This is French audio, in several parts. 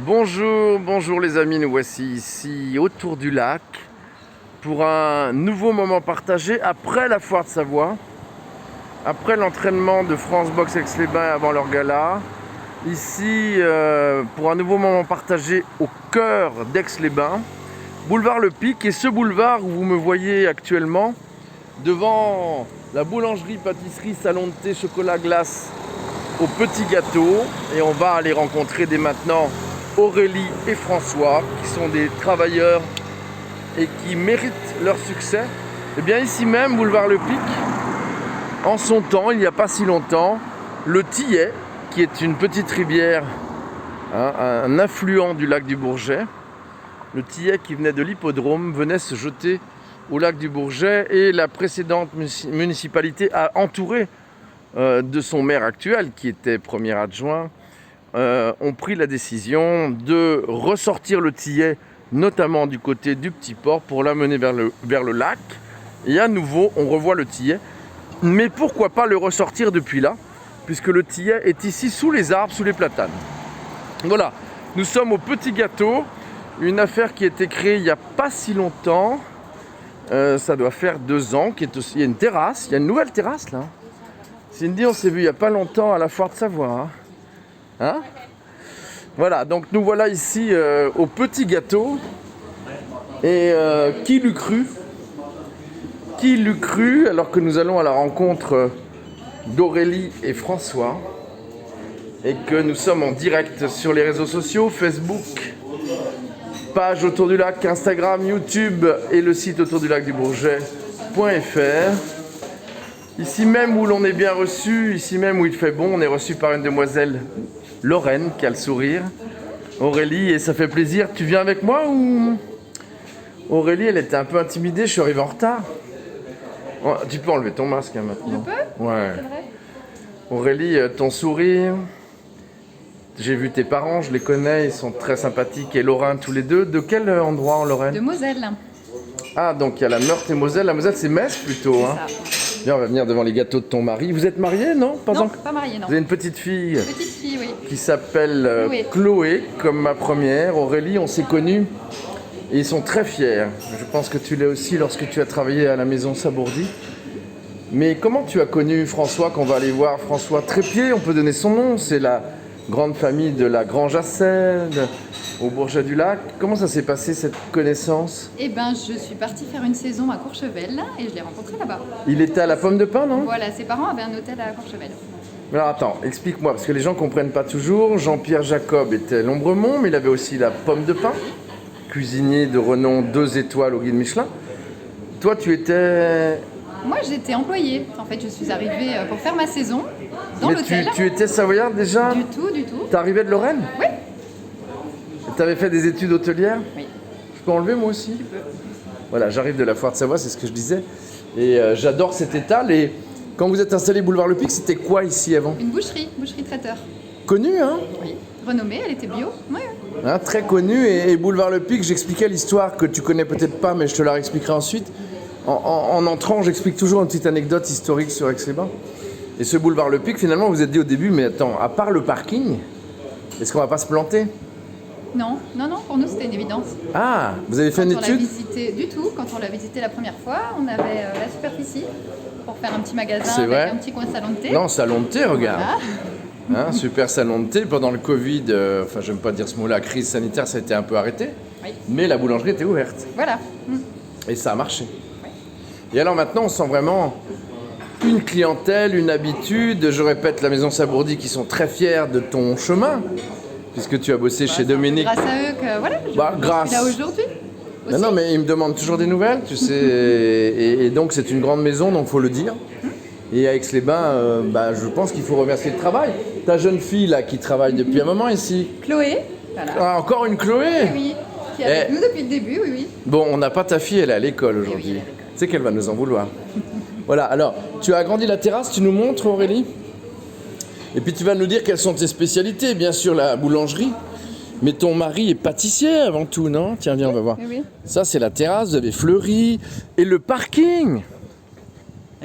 Bonjour, bonjour les amis, nous voici ici autour du lac pour un nouveau moment partagé après la foire de Savoie, après l'entraînement de France Boxe Aix-les-Bains avant leur gala. Ici pour un nouveau moment partagé au cœur d'Aix-les-Bains, boulevard Le Pic, et ce boulevard où vous me voyez actuellement devant la boulangerie, pâtisserie, salon de thé, chocolat, glace au petit gâteau, et on va aller rencontrer dès maintenant Aurélie et François, qui sont des travailleurs et qui méritent leur succès. Et bien ici même, boulevard Le Pic, en son temps, il n'y a pas si longtemps, le Thillet, qui est une petite rivière, un affluent du lac du Bourget, le Thillet qui venait de l'hippodrome, venait se jeter au lac du Bourget, et la précédente municipalité a entouré de son maire actuel, qui était premier adjoint, ont pris la décision de ressortir le Thillet, notamment du côté du Petit Port, pour l'amener vers le lac. Et à nouveau, on revoit le Thillet. Mais pourquoi pas le ressortir depuis là, puisque le Thillet est ici sous les arbres, sous les platanes. Voilà, nous sommes au Petit Gâteau, une affaire qui a été créée il n'y a pas si longtemps. Ça doit faire 2 ans, il y a une terrasse, il y a une nouvelle terrasse là. Cindy, on s'est vu il n'y a pas longtemps à la foire de Savoie. Hein? Voilà, donc nous voilà ici au Petit Gâteau. Et qui l'eût cru? Qui l'eût cru, alors que nous allons à la rencontre d'Aurélie et François, et que nous sommes en direct sur les réseaux sociaux, Facebook, page Autour du Lac, Instagram, YouTube et le site autourdulac-du-bourget.fr. Ici même où l'on est bien reçu, ici même où il fait bon, on est reçu par une demoiselle, Lorraine, qui a le sourire. Aurélie, et ça fait plaisir. Tu viens avec moi ou... Aurélie, elle était un peu intimidée, je suis arrivé en retard. Oh, tu peux enlever ton masque maintenant. Je peux? Ouais. C'est vrai. Aurélie, ton sourire. J'ai vu tes parents, je les connais, ils sont très sympathiques. Et Lorrain, tous les deux. De quel endroit en Lorraine? De Moselle. Ah, donc il y a la Meurthe et Moselle. La Moselle, c'est Metz plutôt. Hein. C'est ça. Bien, on va venir devant les gâteaux de ton mari. Vous êtes mariés, non? Non, encore. pas mariée, non. Vous avez une petite fille Petite fille, oui. qui s'appelle Chloé. Chloé, comme ma première. Aurélie, on s'est connus et ils sont très fiers. Je pense que tu l'es aussi lorsque tu as travaillé à la maison Sabourdi. Mais comment tu as connu François, qu'on va aller voir? François Trépied, on peut donner son nom. C'est la grande famille de la Grange à Sède, au Bourget du Lac. Comment ça s'est passé, cette connaissance? Eh ben, je suis partie faire une saison à Courchevel et je l'ai rencontré là-bas. Il était à la Pomme de Pin, non? Voilà, ses parents avaient un hôtel à Courchevel. Alors attends, explique-moi, parce que les gens ne comprennent pas toujours. Jean-Pierre Jacob était l'Ombremont, mais il avait aussi la Pomme de Pin, cuisinier de renom 2 étoiles au guide Michelin. Toi, tu étais... Moi, j'étais employée. En fait, je suis arrivée pour faire ma saison dans Mais l'hôtel. tu étais savoyarde déjà? Du tout, du tout. T'arrivais de Lorraine? Oui. Tu avais fait des études hôtelières? Oui. Je peux enlever moi aussi? Tu peux. Voilà, j'arrive de la foire de Savoie, c'est ce que je disais. Et j'adore cet étal. Et quand vous êtes installé boulevard Le Pic, c'était quoi ici avant? Une boucherie traiteur. Connu, hein? Oui. Renommée, elle était bio. Oui. Hein, très connu. Et boulevard Le Pic, j'expliquais l'histoire que tu connais peut-être pas, mais je te la réexpliquerai ensuite. En entrant, j'explique toujours une petite anecdote historique sur Aix-les-Bains. Et ce boulevard Le Pic, finalement, vous êtes dit au début, mais attends, à part le parking, est-ce qu'on va pas se planter? Non, pour nous, c'était une évidence. Ah, vous avez fait une Quand on l'a étude? visité, du tout, quand on l'a visité la première fois, on avait la superficie pour faire un petit magasin C'est avec vrai. un petit coin salon de thé. Non, salon de thé, regarde. Voilà. Hein, super salon de thé. Pendant le Covid, enfin, j'aime pas dire ce mot-là, crise sanitaire, ça a été un peu arrêté. Oui. Mais la boulangerie était ouverte. Voilà. Et ça a marché. Et alors maintenant, on sent vraiment une clientèle, une habitude. Je répète, la maison Sabourdi qui sont très fiers de ton chemin, puisque tu as bossé chez Dominique. Grâce à eux que voilà, je suis grâce. là aujourd'hui. Non, non, mais ils me demandent toujours des nouvelles, tu sais. Et donc, c'est une grande maison, donc faut le dire. Et à Aix-les-Bains, je pense qu'il faut remercier le travail. Ta jeune fille, là, qui travaille depuis un moment ici. Chloé, voilà. Ah, encore une Chloé? Oui, qui est avec nous depuis le début, oui. Bon, on n'a pas ta fille, elle est à l'école aujourd'hui. oui, Tu sais qu'elle va nous en vouloir. Voilà, alors, tu as agrandi la terrasse, tu nous montres, Aurélie? Et puis tu vas nous dire quelles sont tes spécialités, bien sûr la boulangerie. Mais ton mari est pâtissier avant tout, non? Tiens, viens, on va voir. Oui. Ça, c'est la terrasse, vous avez fleuri. Et le parking!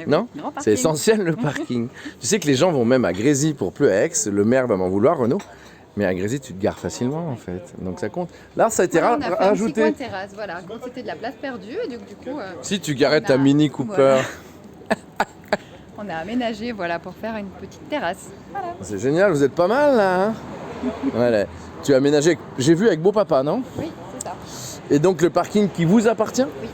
Non? Grand parking. C'est essentiel, le parking. Tu sais que les gens vont même à Grésy pour plus à Aix. Le maire va m'en vouloir, Renaud. Mais à Grésy, tu te gares facilement en fait, donc ça compte. Là, ça a été Voilà, on a fait un petit rajouté. coin de terrasse, voilà. Quand c'était de la place perdue, et du coup, Si tu garais on ta a- Mini Cooper, voilà. On a aménagé, voilà, pour faire une petite terrasse. Voilà. c'est génial, vous êtes pas mal là. Hein. Voilà. Tu as aménagé, j'ai vu avec beau papa, non? Oui, c'est ça. Et donc le parking qui vous appartient? Oui.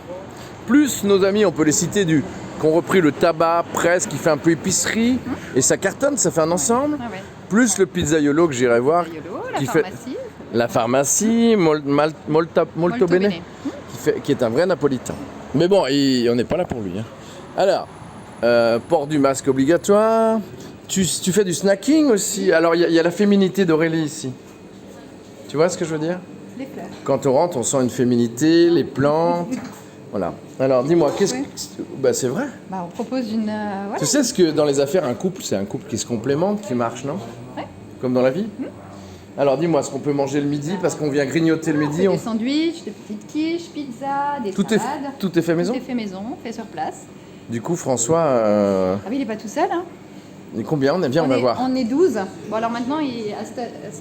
Plus nos amis, on peut les citer qui ont repris le tabac, presse, qui fait un peu épicerie, et ça cartonne, ça fait un ensemble. Ah ouais. Plus le pizzaiolo que j'irai voir, Yolo, la qui fait pharmacie. la pharmacie, Molto Bene, qui est un vrai napolitain. Mais bon, on n'est pas là pour lui. Hein. Alors, port du masque obligatoire. Tu fais du snacking aussi. Alors, il y a la féminité d'Aurélie ici. Tu vois ce que je veux dire? Les fleurs. Quand on rentre, on sent une féminité, les plantes. Voilà. Alors, dis-moi, qu'est-ce que... Bah, c'est vrai. Bah, on propose une... voilà. Tu sais ce que dans les affaires, un couple, c'est un couple qui se complémente, qui marche, non? Ouais. Comme dans la vie. Alors, dis-moi, ce qu'on peut manger le midi, parce qu'on vient grignoter le midi. Des sandwichs, des petites quiches, pizza, des salades. Tout est fait maison? Tout est fait maison, fait sur place. Du coup, François, Ah oui, il n'est pas tout seul. Hein. il est combien? On est bien, on va voir. On est 12. Bon, alors maintenant, à cette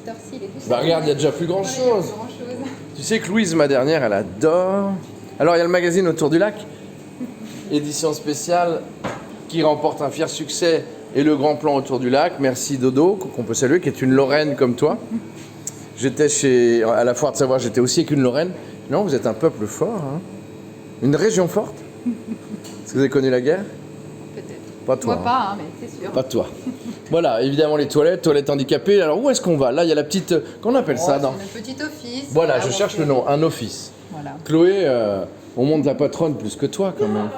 heure-ci, il est tout seul. Bah regarde, il y a déjà plus grand Ouais, il y a chose. pas grand-chose. Tu sais que Louise, ma dernière, elle adore. Alors, il y a le magazine Autour du lac, édition spéciale, qui remporte un fier succès et le grand plan Autour du lac. Merci Dodo, qu'on peut saluer, qui est une Lorraine comme toi. J'étais à la Foire de Savoie, j'étais aussi avec une Lorraine. Non, vous êtes un peuple fort, hein. Une région forte. Est-ce que vous avez connu la guerre? Peut-être. Pas toi. Moi pas, hein, mais c'est sûr. Pas toi. Voilà, évidemment les toilettes handicapées. Alors où est-ce qu'on va? Là, il y a la petite... Qu'on appelle ça dans... C'est une petite office. Voilà, Là, je on cherche fait- le nom, un office. Voilà. Chloé, on monte la patronne plus que toi quand même.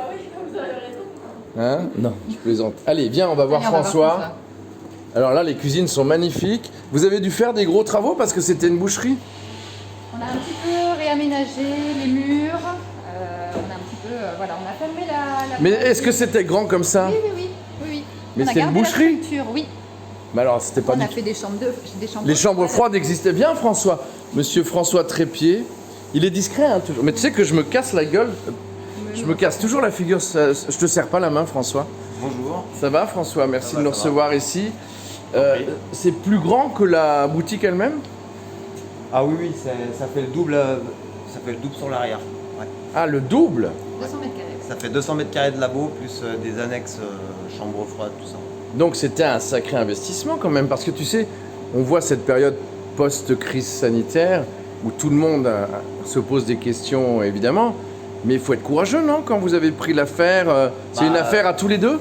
Hein? Non, je plaisante. Allez, viens, on va voir Allez, on va François. François. Alors là, les cuisines sont magnifiques. Vous avez dû faire des gros travaux parce que c'était une boucherie? On a un petit peu réaménagé les murs. On a un petit peu... voilà, on a fermé la Mais porte. est-ce que c'était grand comme ça? Oui, oui, oui. oui, oui. Mais On a c'est une gardé la boucherie? structure, oui. Mais alors, c'était pas On du a tout. fait des chambres Les chambres froides existaient bien, François. Monsieur François Trépied. Il est discret, hein, toujours. Mais tu sais que je me casse la gueule. Je me casse toujours la figure. Je te serre pas la main, François. Bonjour. Ça va, François? Merci Ça de va, nous ça va. recevoir ici. Oui. C'est plus grand que la boutique elle-même? Ah oui, oui, ça fait le double, sur l'arrière. Ouais. Ah, le double? 200 mètres carrés. Ça fait 200 mètres carrés de labo, plus des annexes, chambres froides, tout ça. Donc c'était un sacré investissement quand même, parce que tu sais, on voit cette période post-crise sanitaire où tout le monde se pose des questions évidemment, mais il faut être courageux, non? Quand vous avez pris l'affaire, c'est une affaire à tous les deux?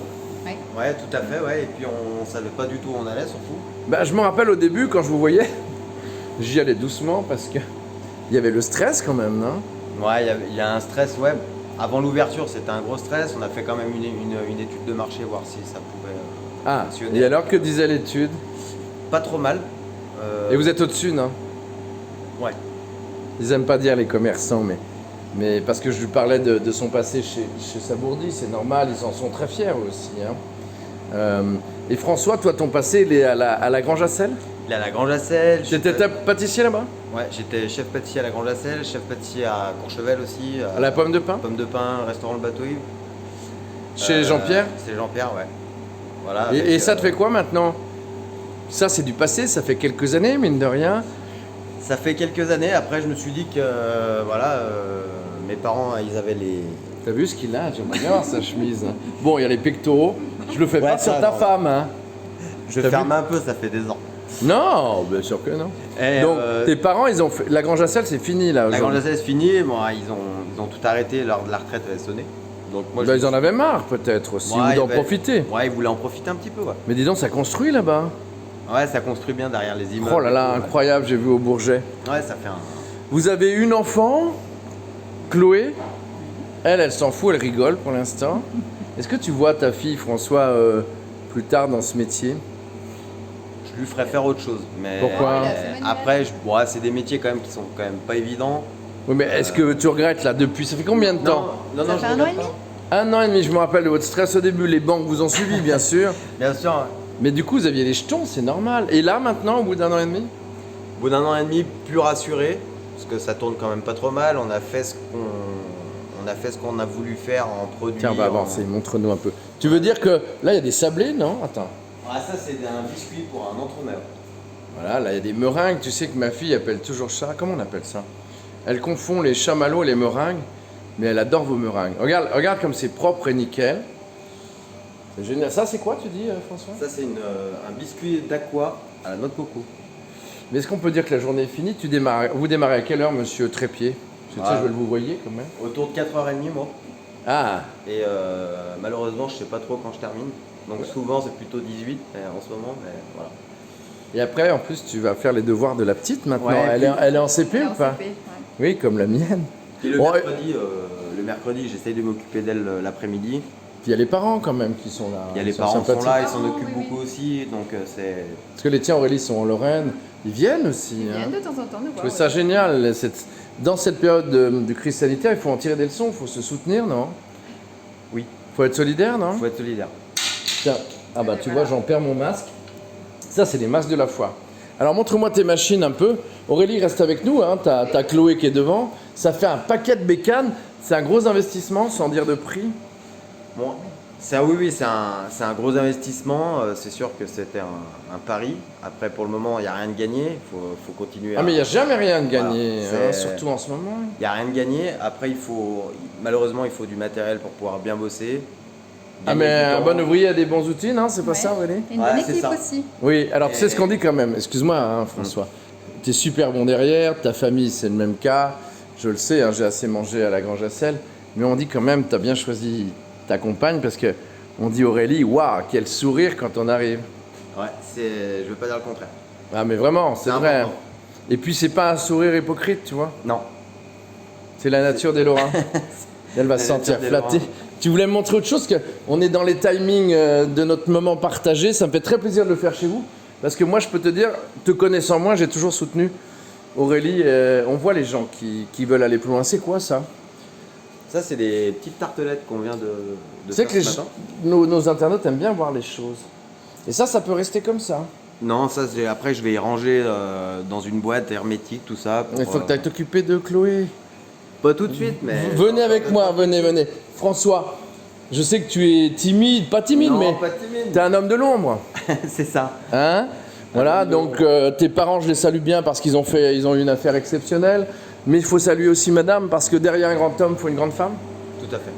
Ouais, tout à fait, ouais. Et puis on savait pas du tout où on allait, surtout. Bah, je me rappelle au début, quand je vous voyais, j'y allais doucement parce que il y avait le stress quand même, non? Ouais, il y a un stress, ouais. Avant l'ouverture, c'était un gros stress. On a fait quand même une étude de marché, voir si ça pouvait Ah, fonctionner. et alors que disait l'étude? Pas trop mal. Et vous êtes au-dessus, non? Ouais. Ils aiment pas dire les commerçants, mais parce que je lui parlais de son passé chez Sabourdi, c'est normal, ils en sont très fiers eux aussi. Hein. Et François, toi, ton passé, il est à la Grange à Sel? Il est à la Grange à Sel. T'étais pâtissier là-bas? Ouais, j'étais chef pâtissier à la Grange à Sel, chef pâtissier à Courchevel aussi. À la Pomme de Pin? Pomme de Pin, restaurant Le Bateau Yves. Chez Jean-Pierre? C'est Jean-Pierre, ouais. Voilà. Et ça te fait quoi maintenant? Ça, c'est du passé, ça fait quelques années, mine de rien. Ça fait quelques années. Après, je me suis dit que, mes parents, ils avaient les. T'as vu ce qu'il a? J'aimerais bien voir sa chemise. Bon, il y a les pectoraux. Je le fais Ouais, pas sur ça, ta non. femme, hein. Je T'as ferme un peu, ça fait des ans. Non, bien sûr que non. Et, Donc, tes parents, ils ont fait... La Grange à Sel, c'est fini là. la Grange aujourd'hui. à Sel, c'est fini. Bon, ils ont tout arrêté. L'heure de la retraite avait sonné. Donc moi, Bah, ils en avaient marre peut-être aussi, Ouais, ou d'en bah, profiter. Ouais, ils voulaient en profiter un petit peu, ouais. Mais dis donc, ça construit là-bas. Ouais, ça construit bien derrière les immeubles. Oh là là, et tout, ouais. incroyable, j'ai vu au Bourget. Ouais, ça fait un. Vous avez une enfant, Chloé. Elle s'en fout, elle rigole pour l'instant. Est-ce que tu vois ta fille, François, plus tard dans ce métier? Je lui ferais faire autre chose. Mais Pourquoi? après, ouais, c'est des métiers quand même qui sont quand même pas évidents. Oui, mais est-ce que tu regrettes là depuis? Ça fait combien de temps? Non, Ça non, fait je un an regrette et demi? pas. 1 an et demi, je me rappelle de votre stress au début. Les banques vous ont suivi, bien sûr. Bien sûr. Ouais. Mais du coup, vous aviez les jetons, c'est normal. Et là, maintenant, au bout d'1 an et demi? Au bout d'un an et demi, plus rassuré, parce que ça tourne quand même pas trop mal. On a fait ce qu'on a voulu faire en produit. Tiens, on va avancer, montre-nous un peu. Tu veux dire que là, il y a des sablés, non? Attends. Ah, ça, c'est un biscuit pour un entremets. Voilà, là il y a des meringues. Tu sais que ma fille appelle toujours ça. Comment on appelle ça? Elle confond les chamallows et les meringues, mais elle adore vos meringues. Regarde, regarde comme c'est propre et nickel. C'est génial. Ça, c'est quoi, tu dis, François? Ça, c'est un biscuit d'aqua à la noix de coco. Mais est-ce qu'on peut dire que la journée est finie? Vous démarrez à quelle heure, monsieur Trépied? Parce que tu sais, je veux le vous voyez quand même. Autour de 4h30, moi. Ah, Et malheureusement, je sais pas trop quand je termine. Donc souvent, c'est plutôt 18 en ce moment, mais voilà. et après, en plus, tu vas faire les devoirs de la petite maintenant. Ouais, Elle est en CP ou En pas? CP, ouais. Oui, comme la mienne. Et Bon, le mercredi, j'essaye de m'occuper d'elle l'après-midi. Puis il y a les parents quand même qui sont là. Il y a les Ils sont parents qui sont sympathiques. là, ils s'en Ah, occupent oui, beaucoup aussi, donc c'est... Parce que les tiens, Aurélie, sont en Lorraine. Ils viennent aussi. Ils hein. viennent de temps en temps nous Je voir. trouve ça génial. Dans cette période de crise sanitaire, il faut en tirer des leçons, il faut se soutenir, non? Oui, Il faut être solidaire, non? faut être solidaire. Tiens, ah bah Et tu voilà. vois, j'en perds mon masque. Ça, c'est les masques de la foire. Alors montre-moi tes machines un peu. Aurélie, reste avec nous, hein. T'as Chloé qui est devant. Ça fait un paquet de bécanes. C'est un gros investissement, sans dire de prix. Bon, oui, c'est un gros investissement. C'est sûr que c'était un pari. Après, pour le moment, il n'y a rien de gagné. Faut continuer. Ah mais il n'y a jamais rien de gagné, Voilà, hein, c'est- surtout en ce moment. Il n'y a rien de gagné. Après, malheureusement, il faut du matériel pour pouvoir bien bosser. Ah Gagner mais du un temps. bon ouvrier a des bons outils, non? C'est pas Ouais. ça, Aurélie? Et une Ouais, bonne c'est équipe ça. aussi. Oui, alors tu sais Et- ce qu'on dit quand même. Excuse-moi, hein, François. Tu es super bon derrière, ta famille c'est le même cas. Je le sais, hein, j'ai assez mangé à la Grange à sel. Mais on dit quand même, tu as bien choisi ta compagne parce que on dit Aurélie, waouh, quel sourire quand on arrive. Ouais, je veux pas dire le contraire. Ah mais vraiment, c'est C'est vrai. important. Et puis c'est pas un sourire hypocrite, tu vois. Non. C'est la nature des Lorrains. Elle va se La sentir nature des flattée. Lorrains. Tu voulais me montrer autre chose, que on est dans les timings de notre moment partagé. Ça me fait très plaisir de le faire chez vous. Parce que moi, je peux te dire, te connaissant moi, j'ai toujours soutenu Aurélie. On voit les gens qui veulent aller plus loin. C'est quoi ça? Ça, c'est des petites tartelettes qu'on vient de Tu sais faire que ce matin. nos internautes aiment bien voir les choses. Et ça peut rester comme ça. Non, ça, après, je vais y ranger dans une boîte hermétique, tout ça. Il faut que tu ailles t'occuper de Chloé. Pas tout de suite, mais... Venez avec moi, venez. François, je sais que tu es timide, pas timide, Non, mais pas timide. t'es un homme de l'ombre. C'est ça. Hein? Voilà, donc tes parents, je les salue bien parce qu'ils ont eu une affaire exceptionnelle. Mais il faut saluer aussi madame parce que derrière un grand homme, il faut une grande femme. Tout à fait.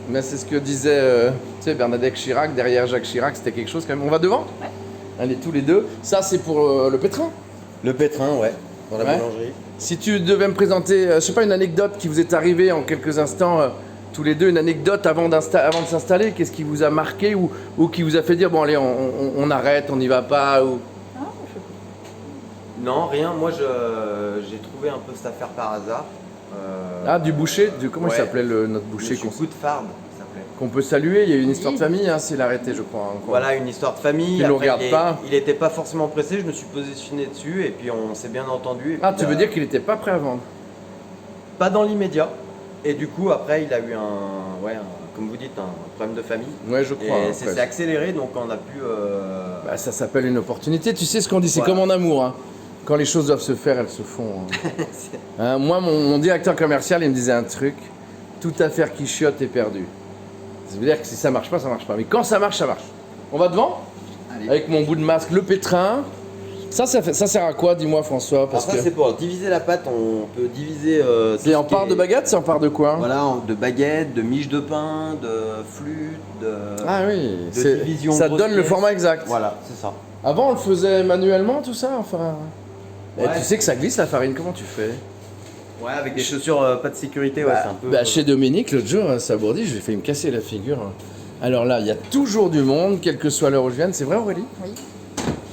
Mais c'est ce que disait tu sais, Bernadette Chirac, derrière Jacques Chirac, c'était quelque chose quand même. On va devant? Ouais. Allez, tous les deux. Ça, c'est pour le pétrin. Le pétrin, ouais, dans la Ouais. boulangerie. Si tu devais me présenter, je sais pas, une anecdote qui vous est arrivée en quelques instants, tous les deux, une anecdote avant de s'installer, qu'est-ce qui vous a marqué ou qui vous a fait dire, bon allez, on arrête, on n'y va pas ou... Non, rien. Moi, j'ai trouvé un peu cette affaire par hasard. Ah, du boucher, comment il Ouais. s'appelait notre boucher Monsieur Goudfarb, ça s'appelait. qu'on peut saluer? Il y a eu une Oui. histoire de famille, hein, s'il a arrêté, je crois. Encore. Voilà, une histoire de famille. Il nous Après, regarde pas. Il était pas forcément pressé, je me suis positionné dessus et puis on s'est bien entendu. Et Ah, puis, tu veux dire qu'il n'était pas prêt à vendre? Pas dans l'immédiat. Et du coup, après, il a eu comme vous dites, un problème de famille. Ouais, je crois. Et hein, c'est presque. accéléré, donc on a pu... Bah, ça s'appelle une opportunité. Tu sais ce qu'on dit, c'est Voilà. comme en amour. Hein. Quand les choses doivent se faire, elles se font. Hein. Hein, moi, mon directeur commercial, il me disait un truc. Toute affaire qui chiotte est perdue. Ça veut dire que si ça marche pas, ça marche pas. Mais quand ça marche, ça marche. On va devant? Allez. Avec mon bout de masque, le pétrin. Ça sert à quoi, dis-moi, François? Parce Alors ça, que c'est pour diviser la pâte, on peut diviser... tout c'est ce en qui part est- de baguette, c'est en part de quoi? Voilà, de baguettes, de miches de pain, de flûte, de... Ah oui, de division ça grosse donne le pièce. format exact. Voilà, c'est ça. Avant, on le faisait manuellement, tout ça, enfin. Et Ouais. tu sais que ça glisse la farine, comment tu fais? Ouais, avec des chaussures pas de sécurité, ouais, c'est un peu... Bah, chez Dominique, l'autre jour, à Sabourdi, je lui ai fait me casser la figure. Alors là, il y a toujours du monde, quelle que soit l'heure où je vienne. C'est vrai, Aurélie? Oui.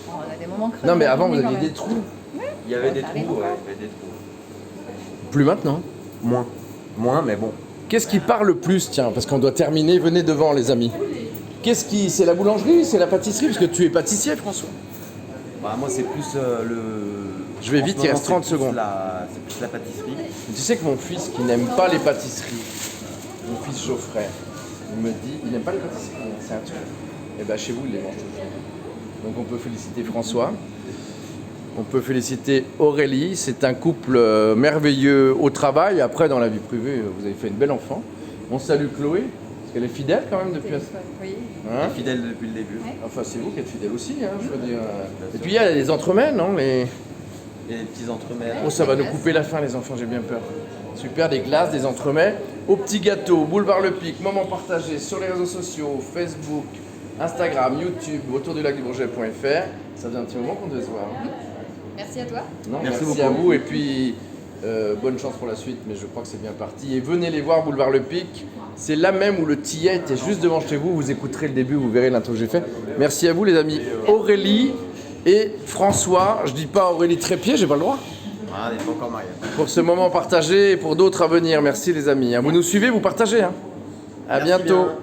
Bon, on a des moments creux. Non, mais dans la avant, vous journée, aviez quand des même. trous. Il y avait Ouais, des ça trous, arrive ouais, encore. il y avait des trous. Plus maintenant. Moins, mais bon. Qu'est-ce qui parle le plus, tiens, parce qu'on doit terminer, venez devant, les amis. C'est la boulangerie, c'est la pâtisserie, parce que tu es pâtissier, François. Bah, moi, c'est plus Je vais en vite, ce il moment, reste 30 c'est plus secondes. C'est plus la pâtisserie. Tu sais que mon fils, qui n'aime pas les pâtisseries, mon fils Geoffrey, il me dit, il n'aime pas les pâtisseries, c'est un truc. Et bien chez vous, il les mange toujours. Donc on peut féliciter François, on peut féliciter Aurélie, c'est un couple merveilleux au travail, après dans la vie privée, vous avez fait une belle enfant. On salue Chloé, Parce qu'elle est fidèle quand même depuis... Oui. Hein Fidèle depuis le début. Ouais. Enfin, c'est vous qui êtes fidèle aussi, hein, je veux dire. Et puis il y a les entremets, non les... Et les petits entremets. Oh, ça va nous couper la faim, les enfants, j'ai bien peur. Super, des glaces, des entremets. Au petit gâteau, Boulevard Le Pic, moment partagé sur les réseaux sociaux, Facebook, Instagram, YouTube, autour du lac du Bourget.fr. Ça faisait un petit moment qu'on devait se voir. Merci à toi. Non, Merci merci à beaucoup. vous et puis bonne chance pour la suite, mais je crois que c'est bien parti. Et venez les voir, Boulevard Le Pic. C'est là même où le tillet était juste devant chez vous. Vous écouterez le début, vous verrez l'intro que j'ai fait. Merci à vous les amis. Aurélie et François, je dis pas Aurélie Trépied, j'ai pas le droit. Ah, on n'est pas encore mariés. Pour ce moment partagé et pour d'autres à venir. Merci les amis. Vous nous suivez, vous partagez. À Merci bientôt. bien.